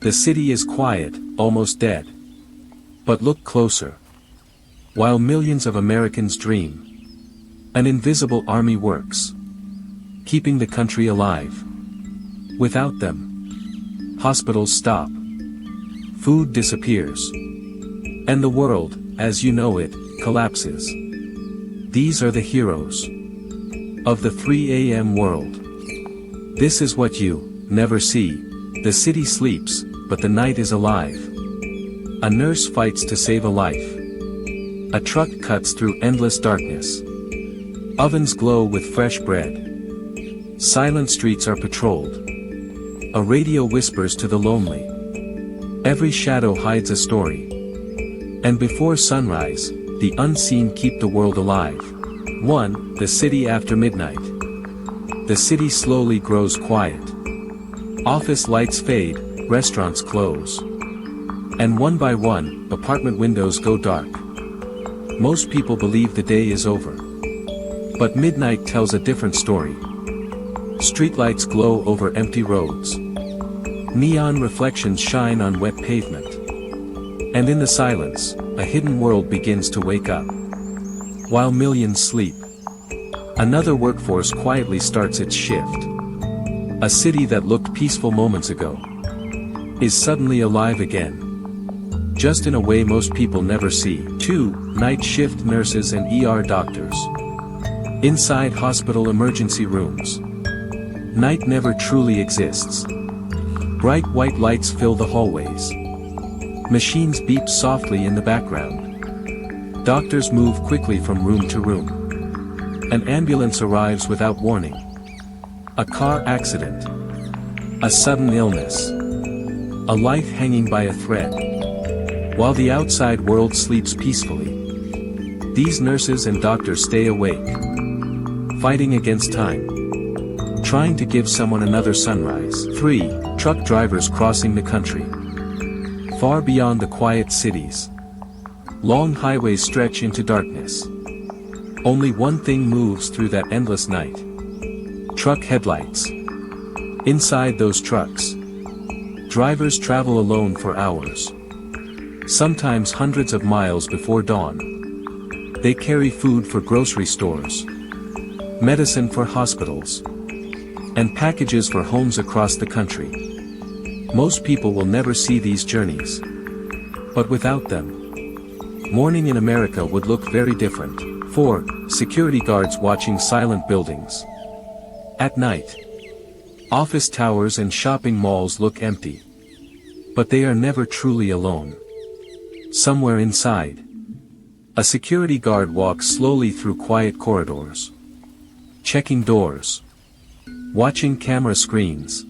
The city is quiet, almost dead. But look closer. While millions of Americans dream, an invisible army works, keeping the country alive. Without them, hospitals stop, food disappears, and the world, as you know it, collapses. These are the heroes of the 3 a.m. world. This is what you never see. The city sleeps, but the night is alive. A nurse fights to save a life. A truck cuts through endless darkness. Ovens glow with fresh bread. Silent streets are patrolled. A radio whispers to the lonely. Every shadow hides a story. And before sunrise, the unseen keep the world alive. 1. The city after midnight. The city slowly grows quiet. Office lights fade, restaurants close. And one by one, apartment windows go dark. Most people believe the day is over. But midnight tells a different story. Streetlights glow over empty roads. Neon reflections shine on wet pavement. And in the silence, a hidden world begins to wake up. While millions sleep, another workforce quietly starts its shift. A city that looked peaceful moments ago is suddenly alive again. Just in a way most people never see. 2. Night shift nurses and ER doctors. Inside hospital emergency rooms, night never truly exists. Bright white lights fill the hallways. Machines beep softly in the background. Doctors move quickly from room to room. An ambulance arrives without warning. A car accident. A sudden illness. A life hanging by a thread. While the outside world sleeps peacefully, these nurses and doctors stay awake, fighting against time, trying to give someone another sunrise. 3. Truck drivers crossing the country. Far beyond the quiet cities, long highways stretch into darkness. Only one thing moves through that endless night. Truck headlights. Inside those trucks, drivers travel alone for hours. Sometimes hundreds of miles before dawn. They carry food for grocery stores, medicine for hospitals, and packages for homes across the country. Most people will never see these journeys. But without them, morning in America would look very different. 4. Security guards watching silent buildings. At night, office towers and shopping malls look empty. But they are never truly alone. Somewhere inside, a security guard walks slowly through quiet corridors, checking doors, watching camera screens,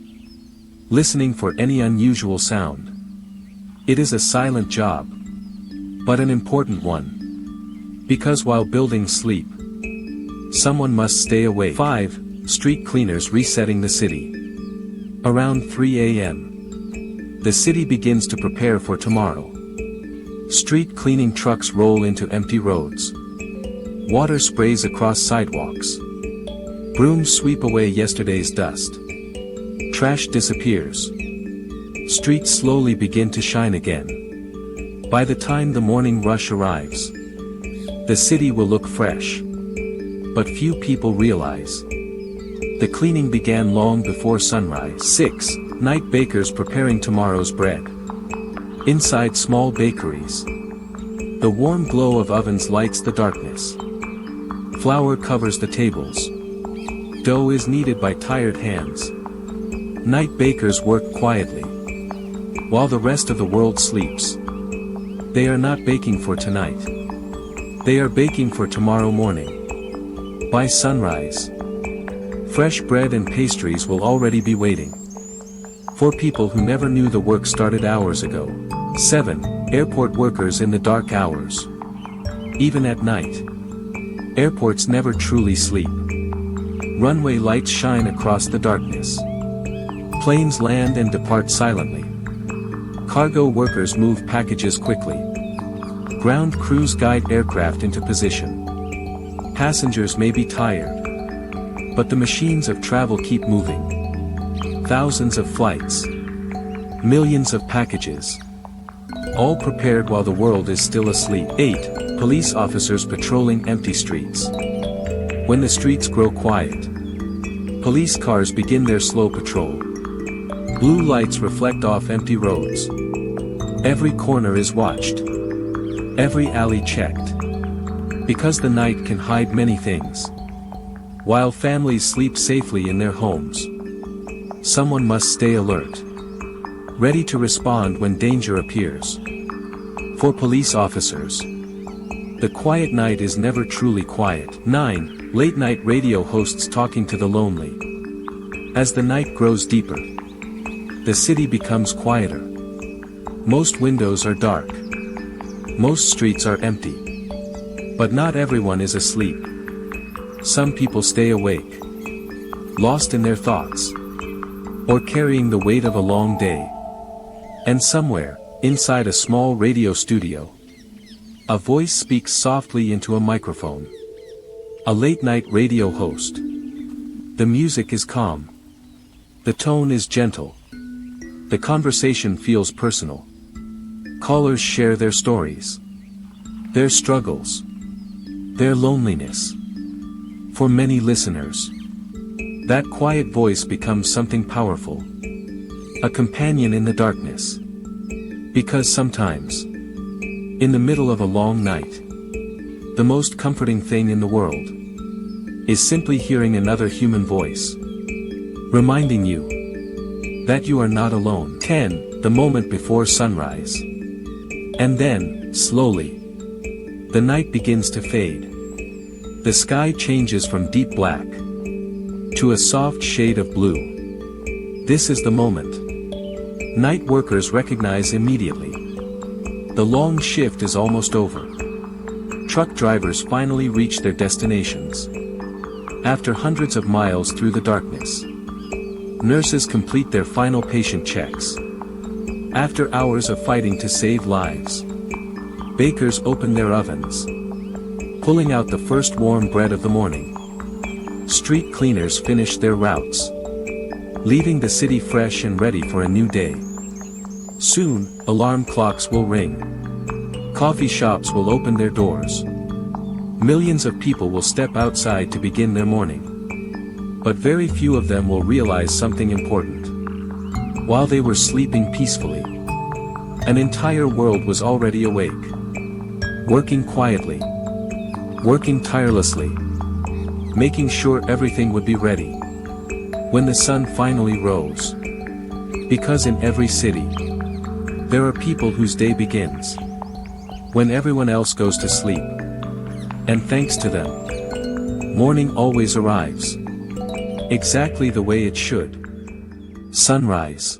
listening for any unusual sound. It is a silent job, but an important one. Because while buildings sleep, someone must stay awake. 5. Street cleaners resetting the city. Around 3 a.m., the city begins to prepare for tomorrow. Street cleaning trucks roll into empty roads. Water sprays across sidewalks. Brooms sweep away yesterday's dust. Trash disappears. Streets slowly begin to shine again. By the time the morning rush arrives, the city will look fresh. But few people realize the cleaning began long before sunrise. 6. Night bakers preparing tomorrow's bread. Inside small bakeries, the warm glow of ovens lights the darkness. Flour covers the tables. Dough is kneaded by tired hands. Night bakers work quietly, while the rest of the world sleeps. They are not baking for tonight. They are baking for tomorrow morning. By sunrise, fresh bread and pastries will already be waiting. For people who never knew the work started hours ago. 7. Airport workers in the dark hours. Even at night, airports never truly sleep. Runway lights shine across the darkness. Planes land and depart silently. Cargo workers move packages quickly. Ground crews guide aircraft into position. Passengers may be tired, but the machines of travel keep moving. Thousands of flights, Millions of packages. All prepared while the world is still asleep. 8. Police officers patrolling empty streets. When the streets grow quiet, police cars begin their slow patrol. Blue lights reflect off empty roads. Every corner is watched. Every alley checked. Because the night can hide many things. While families sleep safely in their homes, someone must stay alert, ready to respond when danger appears. For police officers, the quiet night is never truly quiet. 9. Late-night radio hosts talking to the lonely. As the night grows deeper, the city becomes quieter. Most windows are dark. Most streets are empty. But not everyone is asleep. Some people stay awake, lost in their thoughts, or carrying the weight of a long day. And somewhere, inside a small radio studio, a voice speaks softly into a microphone. A late-night radio host. The music is calm. The tone is gentle. The conversation feels personal. Callers share their stories, their struggles, their loneliness. For many listeners, that quiet voice becomes something powerful. A companion in the darkness. Because sometimes, in the middle of a long night, the most comforting thing in the world is simply hearing another human voice, reminding you that you are not alone. 10. The moment before sunrise. And then, slowly, the night begins to fade. The sky changes from deep black to a soft shade of blue. This is the moment night workers recognize immediately. The long shift is almost over. Truck drivers finally reach their destinations. After hundreds of miles through the darkness, nurses complete their final patient checks. After hours of fighting to save lives, bakers open their ovens, pulling out the first warm bread of the morning. Street cleaners finish their routes, leaving the city fresh and ready for a new day. Soon, alarm clocks will ring. Coffee shops will open their doors. Millions of people will step outside to begin their morning. But very few of them will realize something important. While they were sleeping peacefully, an entire world was already awake. Working quietly. Working tirelessly. Making sure everything would be ready when the sun finally rose. Because in every city, there are people whose day begins when everyone else goes to sleep. And thanks to them, morning always arrives exactly the way it should. Sunrise.